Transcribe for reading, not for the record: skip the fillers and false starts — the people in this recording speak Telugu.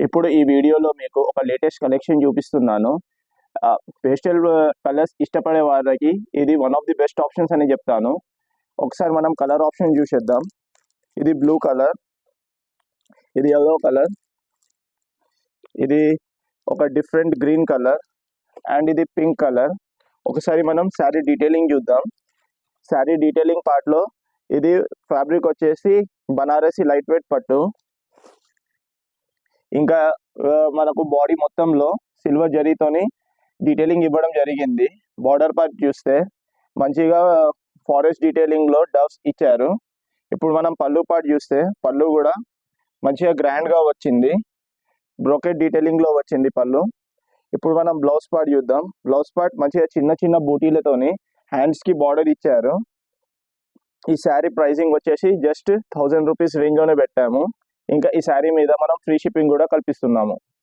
ఇప్పుడు ఈ వీడియోలో మీకు ఒక లేటెస్ట్ కలెక్షన్ చూపిస్తున్నాను. పేస్టల్ కలర్స్ ఇష్టపడే వారికి ఇది one of the best options అని చెప్తాను. ఒకసారి మనం కలర్ ఆప్షన్ చూసేద్దాం. ఇది బ్లూ కలర్, ఇది యెల్లో కలర్, ఇది ఒక డిఫరెంట్ గ్రీన్ కలర్ అండ్ ఇది పింక్ కలర్. ఒకసారి మనం శారీ డీటెయిలింగ్ చూద్దాం. శారీ డీటెయిలింగ్ పార్ట్లో ఇది ఫ్యాబ్రిక్ వచ్చేసి బనారసి లైట్ వెయిట్ పట్టు. ఇంకా మనకు బాడీ మొత్తంలో సిల్వర్ జరీతోని డీటెయిలింగ్ ఇవ్వడం జరిగింది. బార్డర్ పార్ట్ చూస్తే మంచిగా ఫారెస్ట్ డీటెయిలింగ్లో డవ్స్ ఇచ్చారు. ఇప్పుడు మనం పళ్ళు పార్ట్ చూస్తే పళ్ళు కూడా మంచిగా గ్రాండ్గా వచ్చింది, బ్రోకెట్ డీటెయిలింగ్లో వచ్చింది పళ్ళు. ఇప్పుడు మనం బ్లౌజ్ పార్ట్ చూద్దాం. బ్లౌజ్ పార్ట్ మంచిగా చిన్న చిన్న బూటీలతోని హ్యాండ్స్కి బార్డర్ ఇచ్చారు. ఈ శారీ ప్రైసింగ్ వచ్చేసి జస్ట్ 1000 రూపీస్ రేంజ్లోనే పెట్టాము. ఇంకా ఈ శారీ మీద మనం ఫ్రీ షిప్పింగ్ కూడా కల్పిస్తున్నాము.